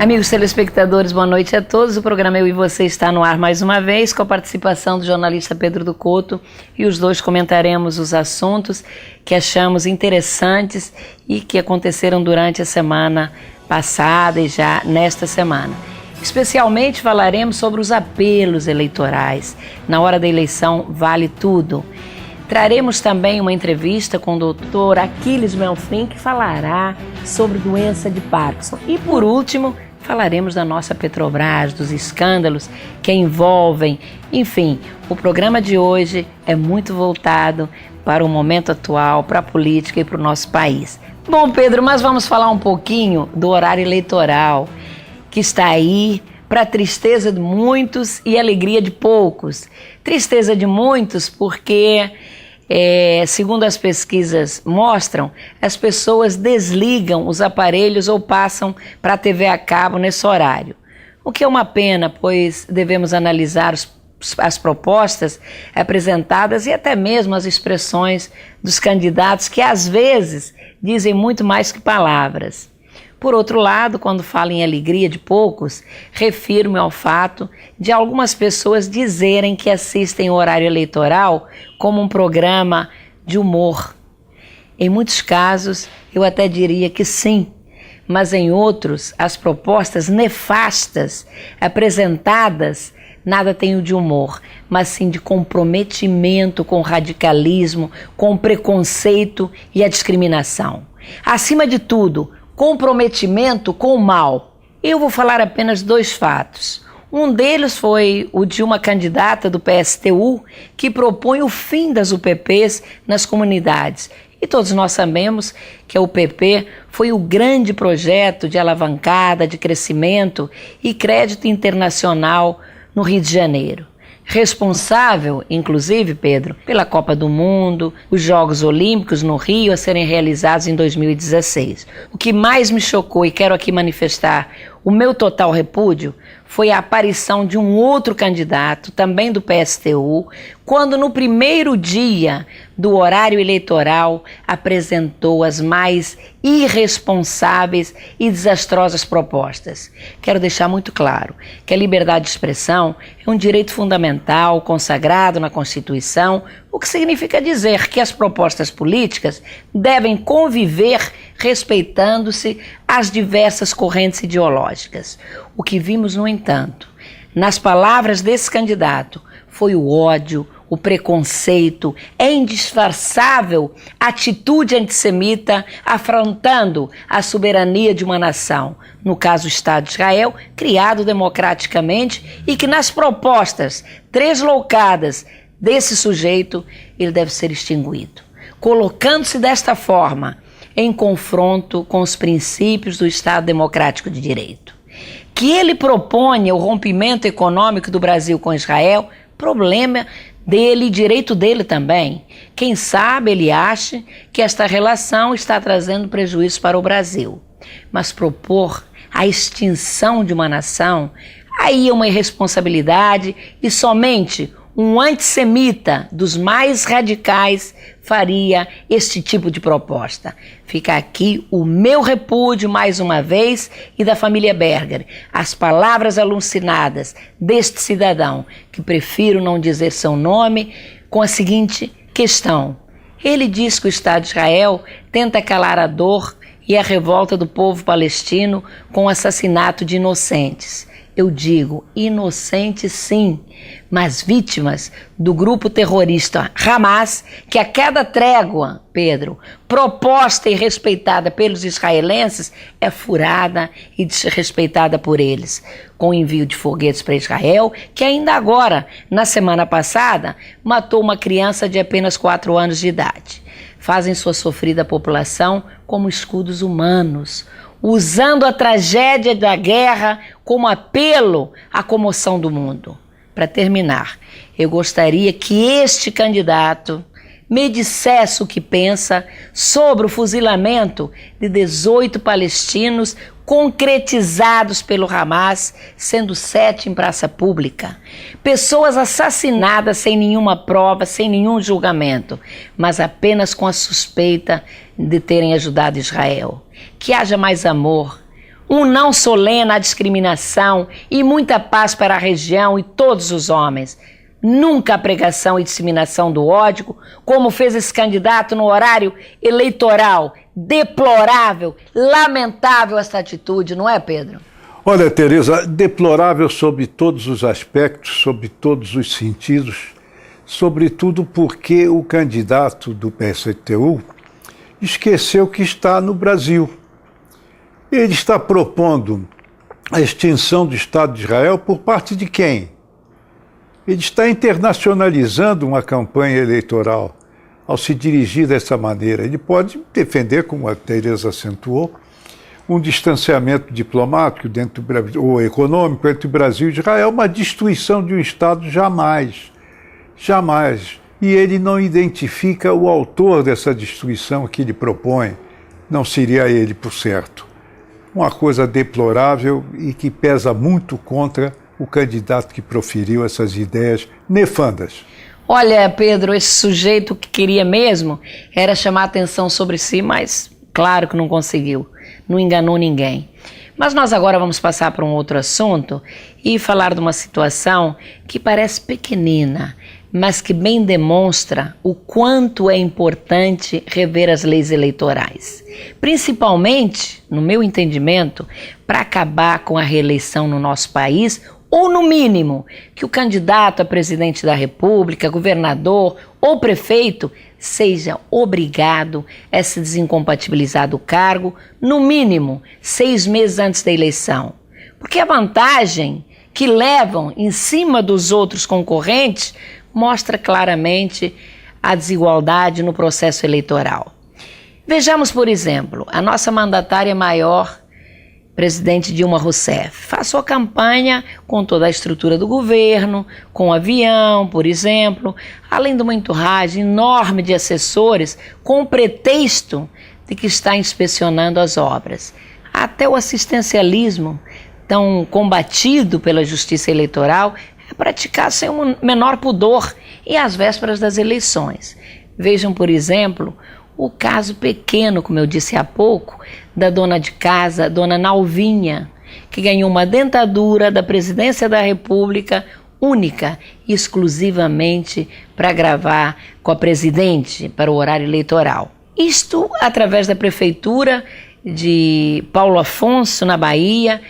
Amigos telespectadores, boa noite a todos. O programa Eu e Você está no ar mais uma vez, com a participação do jornalista Pedro do Couto, e os dois comentaremos os assuntos que achamos interessantes e que aconteceram durante a semana passada e já nesta semana. Especialmente falaremos sobre os apelos eleitorais. Na hora da eleição vale tudo. Traremos também uma entrevista com o Dr. Aquiles Melfrim, que falará sobre doença de Parkinson. E por último, falaremos da nossa Petrobras, dos escândalos que envolvem, enfim, o programa de hoje é muito voltado para o momento atual, para a política e para o nosso país. Bom, Pedro, mas vamos falar um pouquinho do horário eleitoral, que está aí para tristeza de muitos e alegria de poucos. Tristeza de muitos porque, segundo as pesquisas mostram, as pessoas desligam os aparelhos ou passam para a TV a cabo nesse horário. O que é uma pena, pois devemos analisar as propostas apresentadas e até mesmo as expressões dos candidatos, que às vezes dizem muito mais que palavras. Por outro lado, quando falo em alegria de poucos, refiro-me ao fato de algumas pessoas dizerem que assistem o horário eleitoral como um programa de humor. Em muitos casos, eu até diria que sim, mas em outros, as propostas nefastas apresentadas nada tem o de humor, mas sim de comprometimento com o radicalismo, com o preconceito e a discriminação. Acima de tudo, comprometimento com o mal. Eu vou falar apenas dois fatos. Um deles foi o de uma candidata do PSTU que propõe o fim das UPPs nas comunidades. E todos nós sabemos que a UPP foi o grande projeto de alavancada, de crescimento e crédito internacional no Rio de Janeiro. Responsável, inclusive, Pedro, pela Copa do Mundo, os Jogos Olímpicos no Rio a serem realizados em 2016. O que mais me chocou, e quero aqui manifestar o meu total repúdio, foi a aparição de um outro candidato, também do PSTU, quando no primeiro dia do horário eleitoral apresentou as mais irresponsáveis e desastrosas propostas. Quero deixar muito claro que a liberdade de expressão é um direito fundamental consagrado na Constituição, o que significa dizer que as propostas políticas devem conviver respeitando-se as diversas correntes ideológicas. O que vimos, no entanto, nas palavras desse candidato foi o ódio, o preconceito, a indisfarçável atitude antissemita afrontando a soberania de uma nação, no caso o Estado de Israel, criado democraticamente, e que nas propostas tresloucadas desse sujeito, ele deve ser extinguido. Colocando-se desta forma em confronto com os princípios do Estado Democrático de Direito. Que ele proponha o rompimento econômico do Brasil com Israel, problema dele, direito dele também. Quem sabe ele ache que esta relação está trazendo prejuízo para o Brasil. Mas propor a extinção de uma nação, aí é uma irresponsabilidade, e somente um antissemita dos mais radicais faria este tipo de proposta. Fica aqui o meu repúdio mais uma vez e da família Berger. As palavras alucinadas deste cidadão, que prefiro não dizer seu nome, com a seguinte questão. Ele diz que o Estado de Israel tenta calar a dor e a revolta do povo palestino com o assassinato de inocentes. Eu digo, inocentes sim, mas vítimas do grupo terrorista Hamas, que a cada trégua, Pedro, proposta e respeitada pelos israelenses, é furada e desrespeitada por eles, com o envio de foguetes para Israel, que ainda agora, na semana passada, matou uma criança de apenas 4 anos de idade. Fazem sua sofrida população como escudos humanos, usando a tragédia da guerra como apelo à comoção do mundo. Para terminar, eu gostaria que este candidato me dissesse o que pensa sobre o fuzilamento de 18 palestinos concretizados pelo Hamas, sendo 7 em praça pública. Pessoas assassinadas sem nenhuma prova, sem nenhum julgamento, mas apenas com a suspeita de terem ajudado Israel. Que haja mais amor, um não solene à discriminação e muita paz para a região e todos os homens. Nunca a pregação e disseminação do ódio, como fez esse candidato no horário eleitoral. Deplorável, lamentável essa atitude, não é, Pedro? Olha, Tereza, deplorável sob todos os aspectos, sob todos os sentidos, sobretudo porque o candidato do PSTU esqueceu que está no Brasil. Ele está propondo a extinção do Estado de Israel por parte de quem? Ele está internacionalizando uma campanha eleitoral ao se dirigir dessa maneira. Ele pode defender, como a Tereza acentuou, um distanciamento diplomático dentro do Brasil, ou econômico entre o Brasil e Israel, uma destruição de um Estado jamais. Jamais. E ele não identifica o autor dessa destruição que ele propõe. Não seria ele, por certo. Uma coisa deplorável e que pesa muito contra o candidato que proferiu essas ideias nefandas. Olha, Pedro, esse sujeito que queria mesmo era chamar atenção sobre si, mas claro que não conseguiu, não enganou ninguém. Mas nós agora vamos passar para um outro assunto e falar de uma situação que parece pequenina, mas que bem demonstra o quanto é importante rever as leis eleitorais. Principalmente, no meu entendimento, para acabar com a reeleição no nosso país, ou no mínimo, que o candidato a presidente da República, governador ou prefeito seja obrigado a se desincompatibilizar do cargo, no mínimo 6 meses antes da eleição. Porque a vantagem que levam em cima dos outros concorrentes mostra claramente a desigualdade no processo eleitoral. Vejamos, por exemplo, a nossa mandatária maior, presidente Dilma Rousseff, faz sua campanha com toda a estrutura do governo, com avião, por exemplo, além de uma entourage enorme de assessores, com o pretexto de que está inspecionando as obras. Até o assistencialismo, tão combatido pela Justiça Eleitoral, é praticado sem o menor pudor e às vésperas das eleições. Vejam, por exemplo, o caso pequeno, como eu disse há pouco, da dona de casa, dona Nalvinha, que ganhou uma dentadura da Presidência da República única e exclusivamente para gravar com a presidente para o horário eleitoral. Isto através da Prefeitura de Paulo Afonso, na Bahia,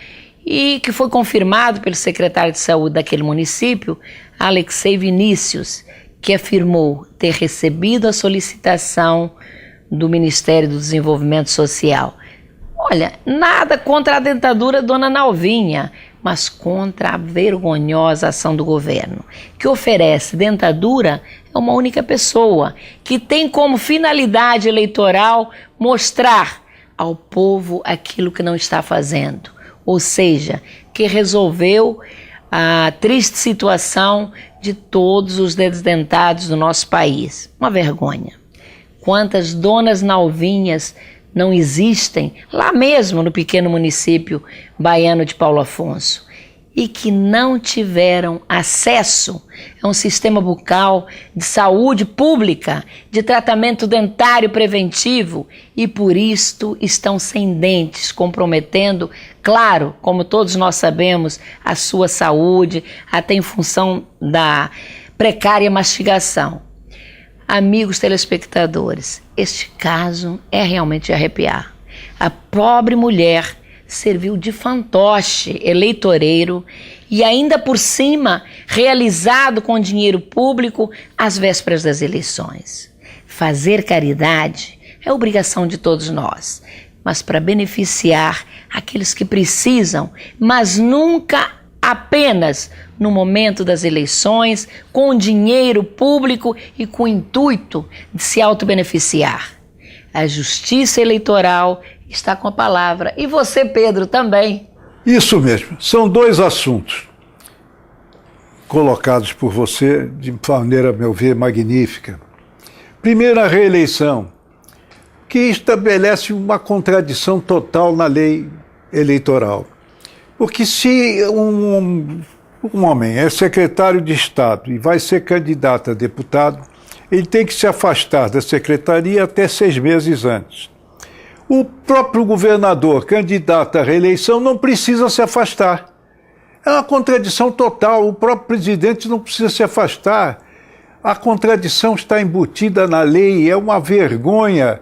e que foi confirmado pelo secretário de Saúde daquele município, Alexei Vinícius, que afirmou ter recebido a solicitação do Ministério do Desenvolvimento Social. Olha, nada contra a dentadura dona Nalvinha, mas contra a vergonhosa ação do governo, que oferece dentadura a uma única pessoa, que tem como finalidade eleitoral mostrar ao povo aquilo que não está fazendo, ou seja, que resolveu a triste situação de todos os desdentados do nosso país. Uma vergonha. Quantas donas Nalvinhas não existem lá mesmo no pequeno município baiano de Paulo Afonso e que não tiveram acesso a um sistema bucal de saúde pública, de tratamento dentário preventivo e por isto estão sem dentes, comprometendo, claro, como todos nós sabemos, a sua saúde, até em função da precária mastigação. Amigos telespectadores, este caso é realmente de arrepiar. A pobre mulher serviu de fantoche eleitoreiro e ainda por cima realizado com dinheiro público às vésperas das eleições. Fazer caridade é obrigação de todos nós, mas para beneficiar aqueles que precisam, mas nunca apenas no momento das eleições, com dinheiro público e com o intuito de se autobeneficiar. A Justiça Eleitoral está com a palavra. E você, Pedro, também. Isso mesmo. São 2 assuntos colocados por você de maneira, a meu ver, magnífica. Primeiro, a reeleição, que estabelece uma contradição total na lei eleitoral. Porque se um homem é secretário de Estado e vai ser candidato a deputado, ele tem que se afastar da secretaria até 6 meses antes. O próprio governador, candidato à reeleição, não precisa se afastar. É uma contradição total. O próprio presidente não precisa se afastar. A contradição está embutida na lei. É uma vergonha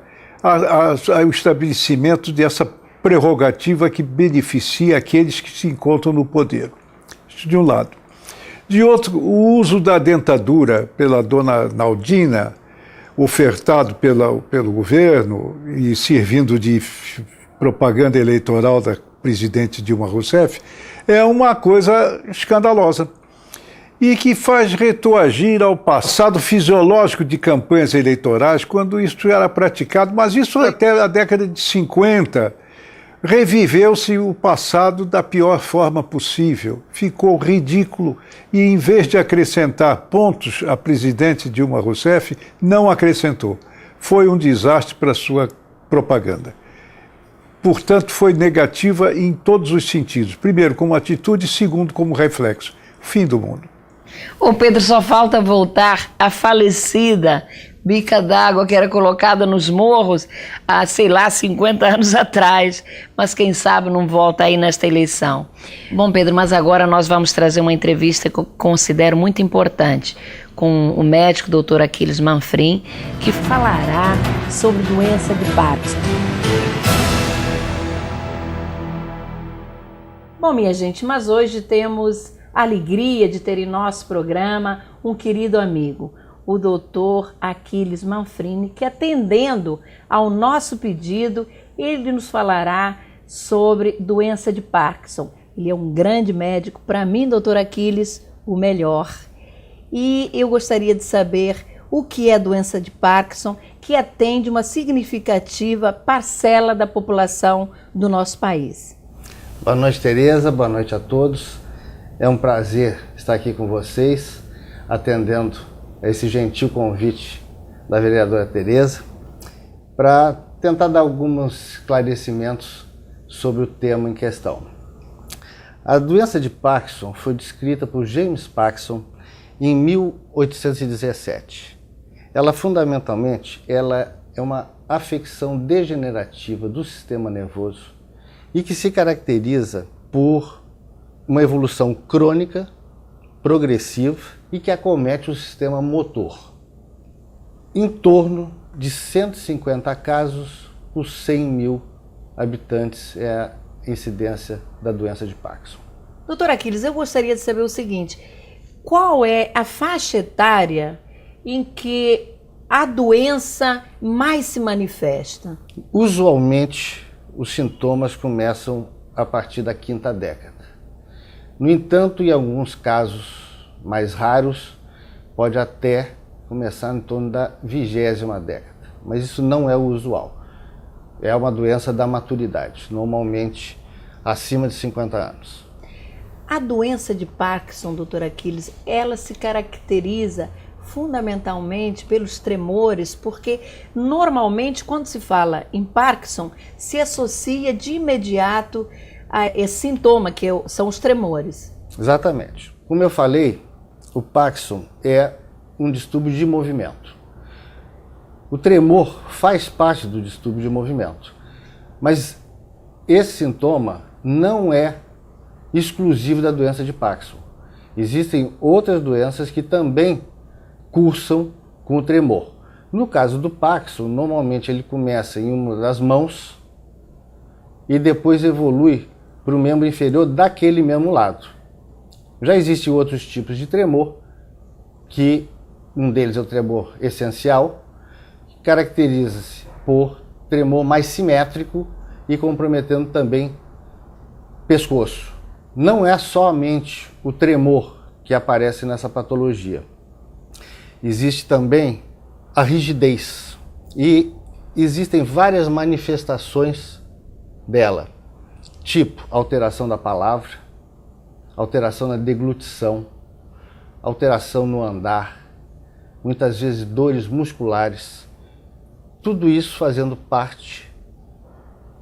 o estabelecimento dessa prerrogativa que beneficia aqueles que se encontram no poder. Isso de um lado. De outro, o uso da dentadura pela dona Naldina, ofertado pelo governo e servindo de propaganda eleitoral da presidente Dilma Rousseff, é uma coisa escandalosa e que faz retroagir ao passado fisiológico de campanhas eleitorais, quando isso era praticado, mas isso até a década de 50, reviveu-se o passado da pior forma possível. Ficou ridículo e, em vez de acrescentar pontos a presidente Dilma Rousseff, não acrescentou. Foi um desastre para a sua propaganda. Portanto, foi negativa em todos os sentidos. Primeiro, como atitude, segundo, como reflexo. Fim do mundo. Ô Pedro, só falta voltar à falecida bica d'água que era colocada nos morros há, sei lá, 50 anos atrás. Mas quem sabe não volta aí nesta eleição. Bom, Pedro, mas agora nós vamos trazer uma entrevista que eu considero muito importante com o médico Dr. Aquiles Manfrim, que falará sobre doença de Parkinson. Bom, minha gente, mas hoje temos a alegria de ter em nosso programa um querido amigo, o Dr. Aquiles Manfrim, que, atendendo ao nosso pedido, ele nos falará sobre doença de Parkinson. Ele é um grande médico, para mim, Dr. Aquiles, o melhor. E eu gostaria de saber o que é doença de Parkinson, que atende uma significativa parcela da população do nosso país. Boa noite, Tereza. Boa noite a todos. É um prazer estar aqui com vocês, atendendo a esse gentil convite da vereadora Tereza, para tentar dar alguns esclarecimentos sobre o tema em questão. A doença de Parkinson foi descrita por James Parkinson em 1817. Ela, fundamentalmente, ela é uma afecção degenerativa do sistema nervoso e que se caracteriza por uma evolução crônica, progressiva e que acomete o sistema motor. Em torno de 150 casos por 100 mil habitantes é a incidência da doença de Parkinson. Doutor Aquiles, eu gostaria de saber o seguinte: qual é a faixa etária em que a doença mais se manifesta? Usualmente, os sintomas começam a partir da quinta década. No entanto, em alguns casos mais raros, pode até começar em torno da 20ª década. Mas isso não é o usual. É uma doença da maturidade, normalmente acima de 50 anos. A doença de Parkinson, doutor Aquiles, ela se caracteriza fundamentalmente pelos tremores, porque normalmente quando se fala em Parkinson, se associa de imediato a esse sintoma, que são os tremores. Exatamente. Como eu falei, o Parkinson é um distúrbio de movimento. O tremor faz parte do distúrbio de movimento, mas esse sintoma não é exclusivo da doença de Parkinson. Existem outras doenças que também cursam com o tremor. No caso do Parkinson, normalmente ele começa em uma das mãos e depois evolui para o membro inferior daquele mesmo lado. Já existem outros tipos de tremor, que um deles é o tremor essencial, que caracteriza-se por tremor mais simétrico e comprometendo também pescoço. Não é somente o tremor que aparece nessa patologia. Existe também a rigidez e existem várias manifestações dela, tipo alteração da palavra, alteração na deglutição, alteração no andar, muitas vezes dores musculares, tudo isso fazendo parte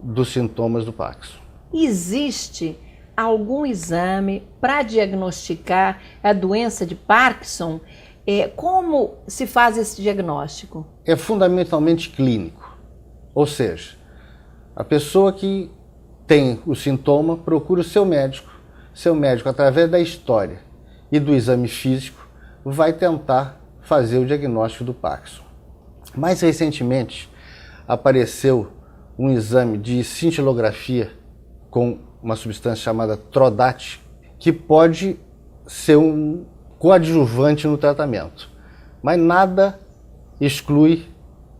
dos sintomas do Parkinson. Existe algum exame para diagnosticar a doença de Parkinson? Como se faz esse diagnóstico? É fundamentalmente clínico, ou seja, A pessoa que tem o sintoma procura o seu médico. Seu médico, através da história e do exame físico, vai tentar fazer o diagnóstico do Parkinson. Mais recentemente, apareceu um exame de cintilografia com uma substância chamada Trodat, que pode ser um coadjuvante no tratamento. Mas nada exclui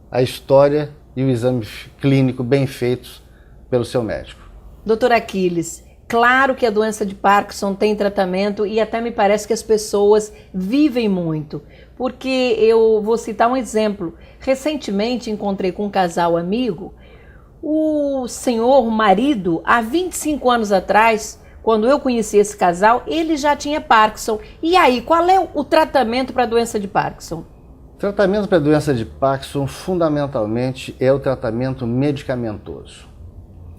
a história e o exame clínico bem feitos pelo seu médico. Doutor Aquiles, claro que a doença de Parkinson tem tratamento e até me parece que as pessoas vivem muito. Porque eu vou citar um exemplo. Recentemente encontrei com um casal amigo. O senhor, o marido, há 25 anos atrás, quando eu conheci esse casal, ele já tinha Parkinson. E aí, qual é o tratamento para a doença de Parkinson? O tratamento para a doença de Parkinson, fundamentalmente, é o tratamento medicamentoso.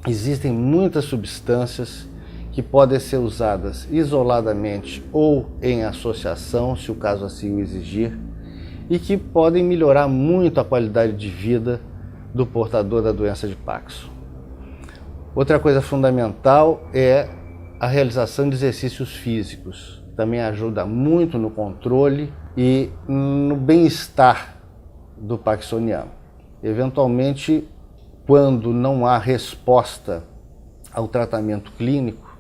Existem muitas substâncias que podem ser usadas isoladamente ou em associação, se o caso assim o exigir, e que podem melhorar muito a qualidade de vida do portador da doença de Parkinson. Outra coisa fundamental é a realização de exercícios físicos. Também ajuda muito no controle e no bem-estar do parkinsoniano. Eventualmente, quando não há resposta ao tratamento clínico,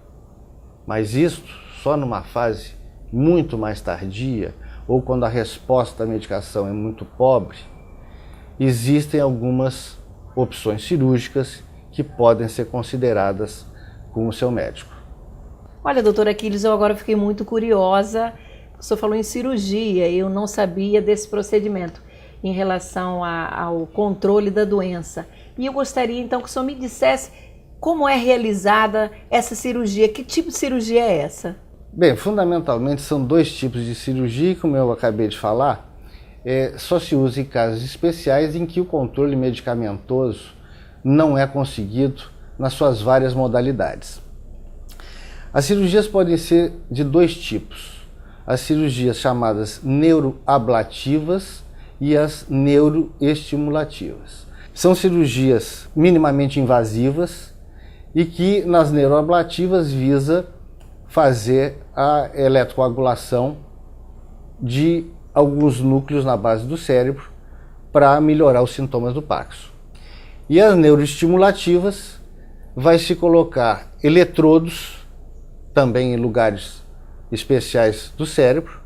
mas isso só numa fase muito mais tardia, ou quando a resposta à medicação é muito pobre, existem algumas opções cirúrgicas que podem ser consideradas com o seu médico. Olha, doutor Aquiles, eu agora fiquei muito curiosa. O senhor falou em cirurgia, eu não sabia desse procedimento em relação ao controle da doença. E eu gostaria então que o senhor me dissesse como é realizada essa cirurgia, que tipo de cirurgia é essa? Bem, fundamentalmente são dois tipos de cirurgia, como eu acabei de falar, só se usa em casos especiais em que o controle medicamentoso não é conseguido nas suas várias modalidades. As cirurgias podem ser de dois tipos, as cirurgias chamadas neuroablativas e as neuroestimulativas. São cirurgias minimamente invasivas e que nas neuroablativas visa fazer a eletrocoagulação de alguns núcleos na base do cérebro para melhorar os sintomas do Parkinson. E as neuroestimulativas vai se colocar eletrodos também em lugares especiais do cérebro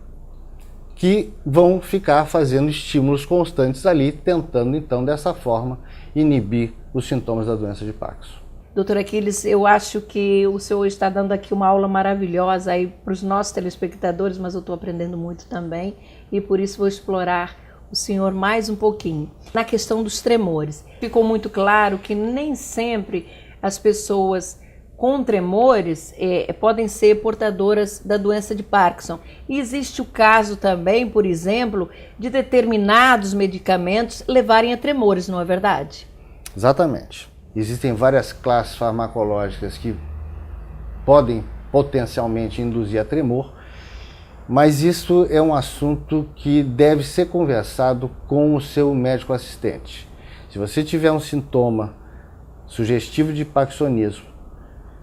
que vão ficar fazendo estímulos constantes ali, tentando então dessa forma inibir os sintomas da doença de Parkinson. Doutor Aquiles, eu acho que o senhor está dando aqui uma aula maravilhosa aí para os nossos telespectadores, mas eu estou aprendendo muito também e por isso vou explorar o senhor mais um pouquinho. Na questão dos tremores, ficou muito claro que nem sempre as pessoas com tremores podem ser portadoras da doença de Parkinson. E existe o caso também, por exemplo, de determinados medicamentos levarem a tremores, não é verdade? Exatamente. Existem várias classes farmacológicas que podem potencialmente induzir a tremor, mas isso é um assunto que deve ser conversado com o seu médico assistente. Se você tiver um sintoma sugestivo de parkinsonismo,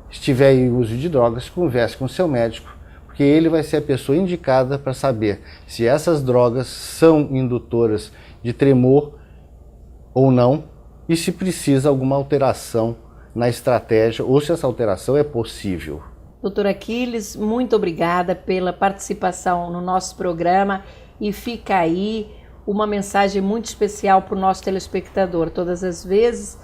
estiver em uso de drogas, converse com o seu médico, porque ele vai ser a pessoa indicada para saber se essas drogas são indutoras de tremor ou não, e se precisa alguma alteração na estratégia ou se essa alteração é possível. Doutor Aquiles, muito obrigada pela participação no nosso programa e fica aí uma mensagem muito especial para o nosso telespectador. Todas as vezes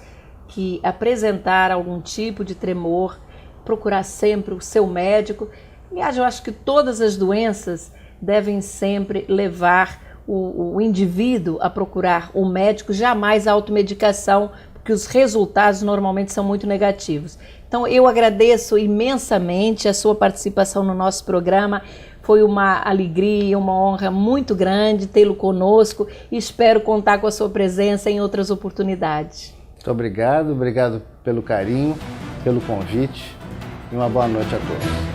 que apresentar algum tipo de tremor, procurar sempre o seu médico. Aliás, eu acho que todas as doenças devem sempre levar o indivíduo a procurar o médico, jamais a automedicação, porque os resultados normalmente são muito negativos. Então eu agradeço imensamente a sua participação no nosso programa, foi uma alegria, uma honra muito grande tê-lo conosco e espero contar com a sua presença em outras oportunidades. Muito obrigado pelo carinho, pelo convite e uma boa noite a todos.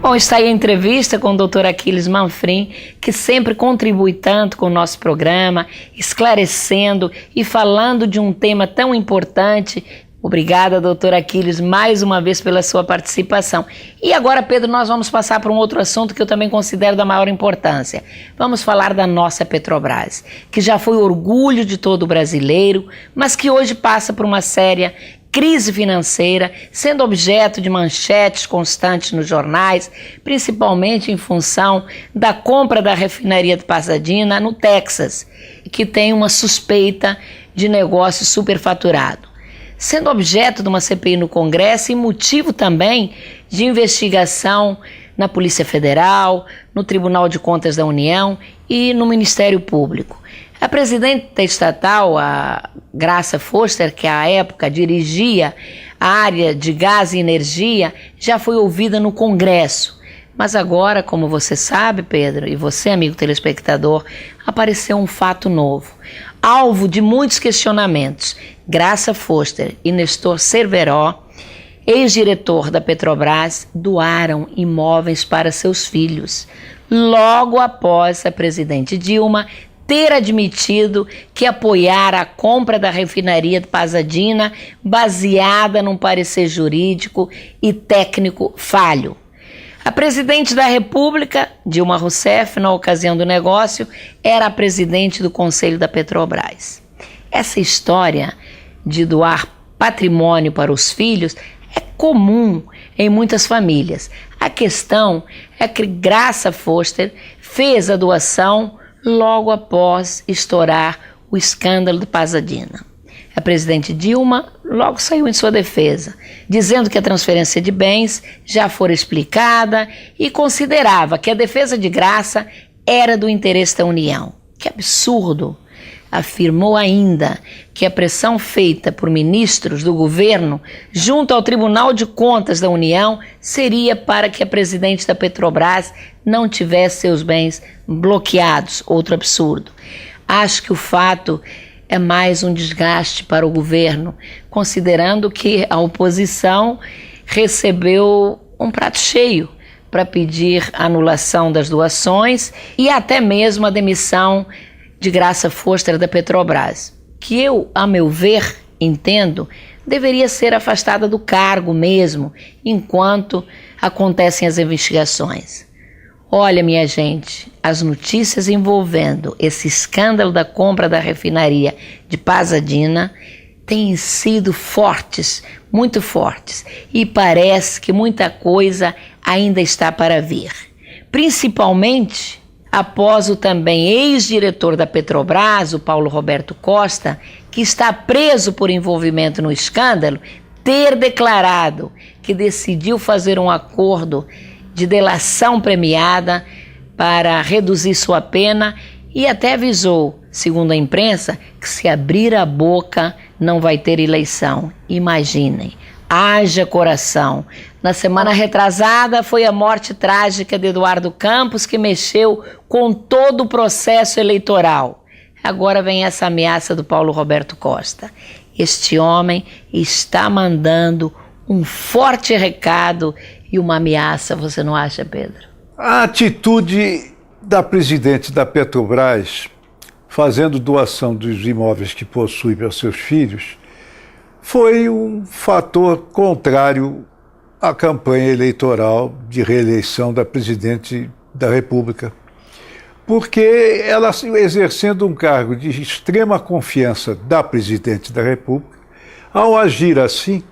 Bom, está aí a entrevista com o Dr. Aquiles Manfrim, que sempre contribui tanto com o nosso programa, esclarecendo e falando de um tema tão importante. Obrigada, doutor Aquiles, mais uma vez pela sua participação. E agora, Pedro, nós vamos passar para um outro assunto que eu também considero da maior importância. Vamos falar da nossa Petrobras, que já foi orgulho de todo brasileiro, mas que hoje passa por uma séria crise financeira, sendo objeto de manchetes constantes nos jornais, principalmente em função da compra da refinaria de Pasadena, no Texas, que tem uma suspeita de negócio superfaturado, sendo objeto de uma CPI no Congresso e motivo também de investigação na Polícia Federal, no Tribunal de Contas da União e no Ministério Público. A presidente da estatal, a Graça Foster, que à época dirigia a área de gás e energia, já foi ouvida no Congresso. Mas agora, como você sabe, Pedro, e você, amigo telespectador, apareceu um fato novo. Alvo de muitos questionamentos, Graça Foster e Nestor Cerveró, ex-diretor da Petrobras, doaram imóveis para seus filhos, logo após a presidente Dilma ter admitido que apoiara a compra da refinaria de Pasadena baseada num parecer jurídico e técnico falho. A presidente da República, Dilma Rousseff, na ocasião do negócio, era a presidente do Conselho da Petrobras. Essa história de doar patrimônio para os filhos é comum em muitas famílias. A questão é que Graça Foster fez a doação logo após estourar o escândalo de Pasadena. A presidente Dilma logo saiu em sua defesa, dizendo que a transferência de bens já fora explicada e considerava que a defesa de Graça era do interesse da União. Que absurdo! Afirmou ainda que a pressão feita por ministros do governo junto ao Tribunal de Contas da União seria para que a presidente da Petrobras não tivesse seus bens bloqueados. Outro absurdo. Acho que o fato é mais um desgaste para o governo, considerando que a oposição recebeu um prato cheio para pedir a anulação das doações e até mesmo a demissão de Graça Foster da Petrobras, que eu, a meu ver, entendo, deveria ser afastada do cargo mesmo, enquanto acontecem as investigações. Olha, minha gente, as notícias envolvendo esse escândalo da compra da refinaria de Pasadena têm sido fortes, muito fortes, e parece que muita coisa ainda está para vir. Principalmente após o também ex-diretor da Petrobras, o Paulo Roberto Costa, que está preso por envolvimento no escândalo, ter declarado que decidiu fazer um acordo de delação premiada para reduzir sua pena e até avisou, segundo a imprensa, que se abrir a boca não vai ter eleição. Imaginem, haja coração. Na semana retrasada foi a morte trágica de Eduardo Campos, que mexeu com todo o processo eleitoral. Agora vem essa ameaça do Paulo Roberto Costa. Este homem está mandando um forte recado e uma ameaça, você não acha, Pedro? A atitude da presidente da Petrobras, fazendo doação dos imóveis que possui para seus filhos, foi um fator contrário à campanha eleitoral de reeleição da presidente da República. Porque ela, exercendo um cargo de extrema confiança da presidente da República, ao agir assim,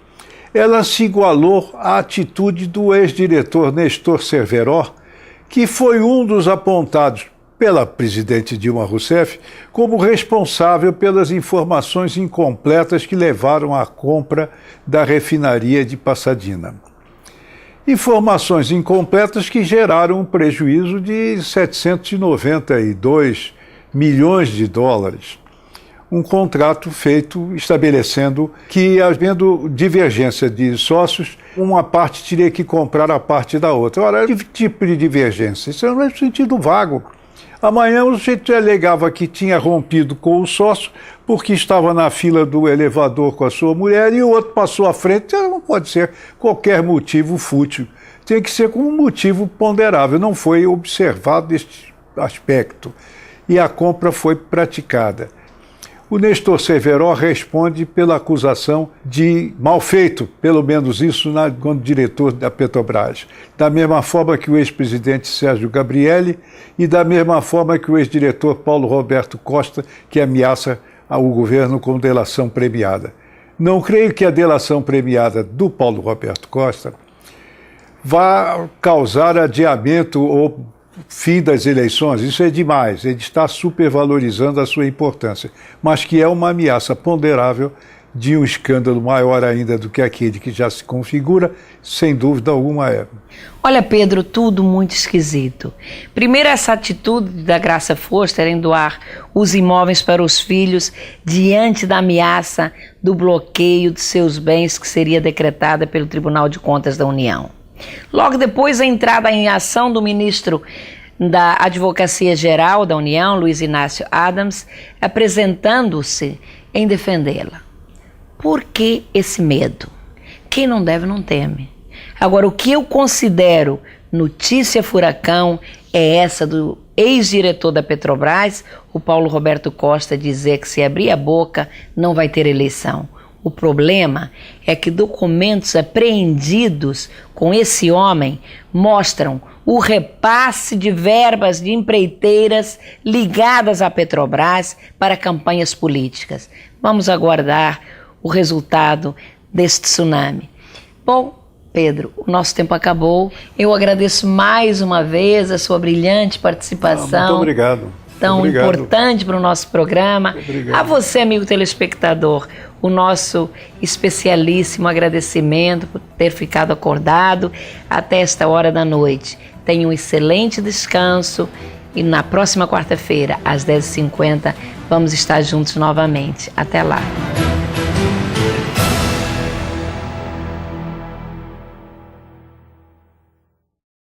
ela se igualou à atitude do ex-diretor Nestor Cerveró, que foi um dos apontados pela presidente Dilma Rousseff como responsável pelas informações incompletas que levaram à compra da refinaria de Pasadena. Informações incompletas que geraram um prejuízo de 792 milhões de dólares. Um contrato feito estabelecendo que, havendo divergência de sócios, uma parte teria que comprar a parte da outra. Ora, que tipo de divergência? Isso não é no sentido vago. Amanhã o sujeito alegava que tinha rompido com o sócio porque estava na fila do elevador com a sua mulher e o outro passou à frente. Não pode ser qualquer motivo fútil tem que ser com um motivo ponderável. Não foi observado este aspecto e a compra foi praticada. O Nestor Severo responde pela acusação de mal feito, pelo menos isso quando diretor da Petrobras. Da mesma forma que o ex-presidente Sérgio Gabrielli e da mesma forma que o ex-diretor Paulo Roberto Costa, que ameaça o governo com delação premiada. Não creio que a delação premiada do Paulo Roberto Costa vá causar adiamento ou fim das eleições. Isso é demais, ele está supervalorizando a sua importância, mas que é uma ameaça ponderável de um escândalo maior ainda do que aquele que já se configura, sem dúvida alguma é. Olha, Pedro, tudo muito esquisito. Primeiro, essa atitude da Graça Foster em doar os imóveis para os filhos diante da ameaça do bloqueio de seus bens que seria decretada pelo Tribunal de Contas da União. Logo depois, a entrada em ação do ministro da Advocacia Geral da União, Luiz Inácio Adams, apresentando-se em defendê-la. Por que esse medo? Quem não deve, não teme. Agora, o que eu considero notícia furacão é essa do ex-diretor da Petrobras, o Paulo Roberto Costa, dizer que se abrir a boca não vai ter eleição. O problema é que documentos apreendidos com esse homem mostram o repasse de verbas de empreiteiras ligadas à Petrobras para campanhas políticas. Vamos aguardar o resultado desse tsunami. Bom, Pedro, o nosso tempo acabou. Eu agradeço mais uma vez a sua brilhante participação. Muito obrigado. Tão importante para o nosso programa. Obrigado. A você, amigo telespectador, o nosso especialíssimo agradecimento por ter ficado acordado até esta hora da noite. Tenha um excelente descanso e na próxima quarta-feira, às 10h50, vamos estar juntos novamente. Até lá.